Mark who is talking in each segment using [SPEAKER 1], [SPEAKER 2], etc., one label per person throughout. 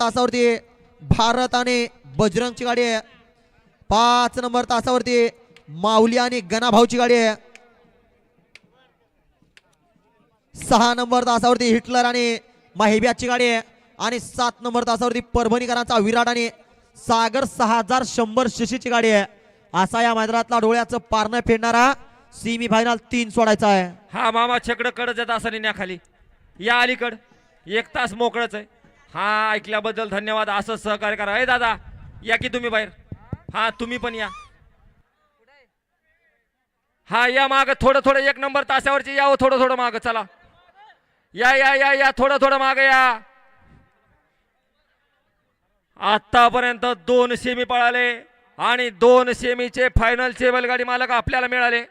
[SPEAKER 1] तासावरती भारत आणि बजरंगची गाडी आहे. 5 नंबर तासावरती माऊली आणि गणाभाऊची गाडी आहे. 6 नंबर तासावरती हिटलर आणि माहिब्याची गाडी आहे. आणि 7 नंबर तासावरती परभणीकरांचा विराट आणि सागर 6100 शिशीची गाडी आहे. असा या मैदानातला डोळ्याचं पारणं फेडणारा सेमी फायनल 3 सोडायचा आहे.
[SPEAKER 2] हा मामा छकडं कडच येत असं खाली या अलीकड 1 तास मोकळच आहे. हा ऐकल्याबद्दल धन्यवाद. असं सहकार्य करा. हे दादा या की तुम्ही बाहेर. हा तुम्ही पण या. हा या माग थोडं थोडं 1 नंबर तासावरची या. थोडं थोडं माग चला. या या या या थोडं थोडं माग या. आतापर्यंत 2 सेमी पळाले आणि 2 सेमीचे फायनलचे बैलगाडी मालक आपल्याला मिळाले.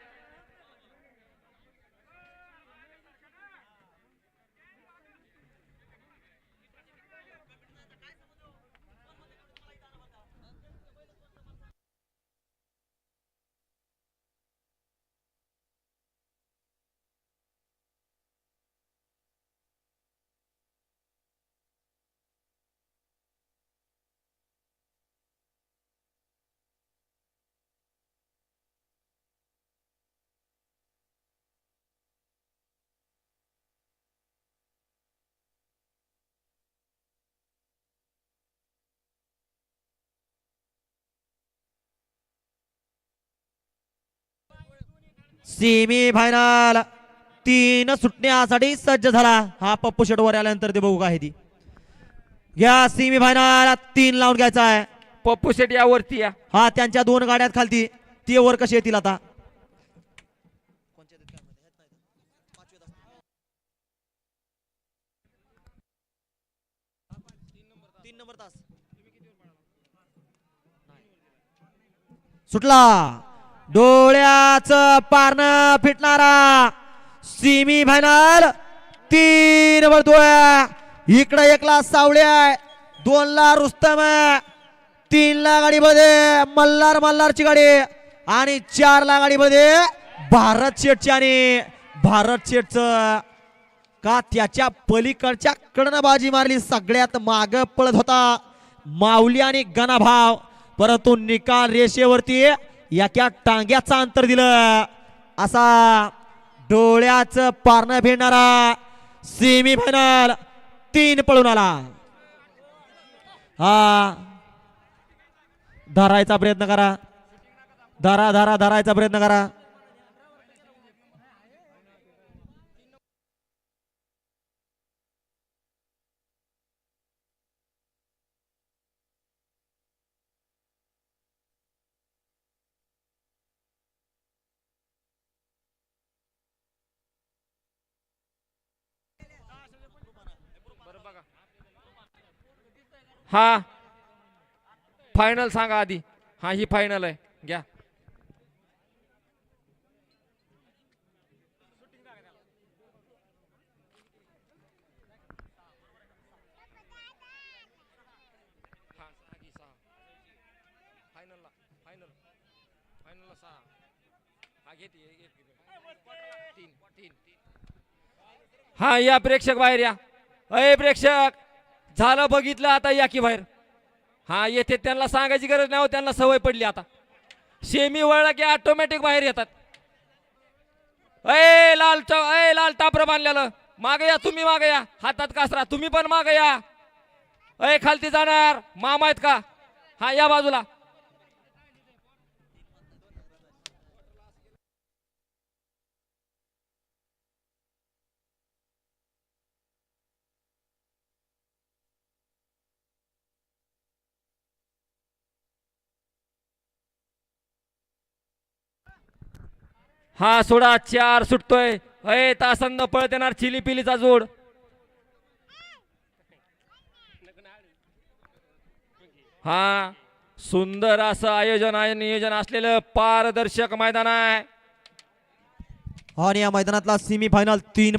[SPEAKER 1] सेमी फायनल 3 सुटण्यासाठी सज्ज झाला. हा पप्पू शेट वर आल्यानंतर ते बघू काय ती घ्या. सेमी फायनल 3 लावून घ्यायचा आहे.
[SPEAKER 2] पप्पू शेट यावरती या.
[SPEAKER 1] हा त्यांच्या 2 गाड्यात खालती ती वर कशी येतील आता. सुटला डोळ्याचं पारणं फिटणारा सेमी फायनल 3 वळतोय. इकडे 1 ला सावळे आहे, 2 ला रुस्तम आहे, 3 ला गाडीमध्ये मल्हारची गाडी आणि 4 ला गाडीमध्ये भारत शेठची. आणि भारत शेठचं का त्याच्या पलीकडच्या कडनं बाजी मारली. सगळ्यात माग पळत होता माऊली आणि गणाभाव, परंतु निकाल रेषेवरती याच्या टांग्याचं अंतर दिलं. असा डोळ्याचं पारणं फेडणारा सेमी फायनल 3 पळून आला. हा धरायचा प्रयत्न करा. धरायचा प्रयत्न करा.
[SPEAKER 2] हा फायनल सांगा आधी. हा ही फायनल आहे घ्या. हा या प्रेक्षक बाहेर या. अय प्रेक्षक झालं बघितलं आता या की बाहेर. हा येथे त्यांना सांगायची गरज नाही. त्यांना सवय पडली आता. सेमी वळला की ऑटोमॅटिक बाहेर येतात. अय लाल टापर बांधलेलं मागे या. तुम्ही मागे या. हातात कासरा तुम्ही पण मागे या. अय खालती जाणार मामा आहेत का. हा या बाजूला. हा सोडा 4 सुटतोय. अय तासांना पळत येणार चिली पिलीचा जोड. हा सुंदर असं आयोजन आहे, नियोजन असलेलं पारदर्शक मैदान आहे.
[SPEAKER 1] आणि या मैदानातला सेमी फायनल 3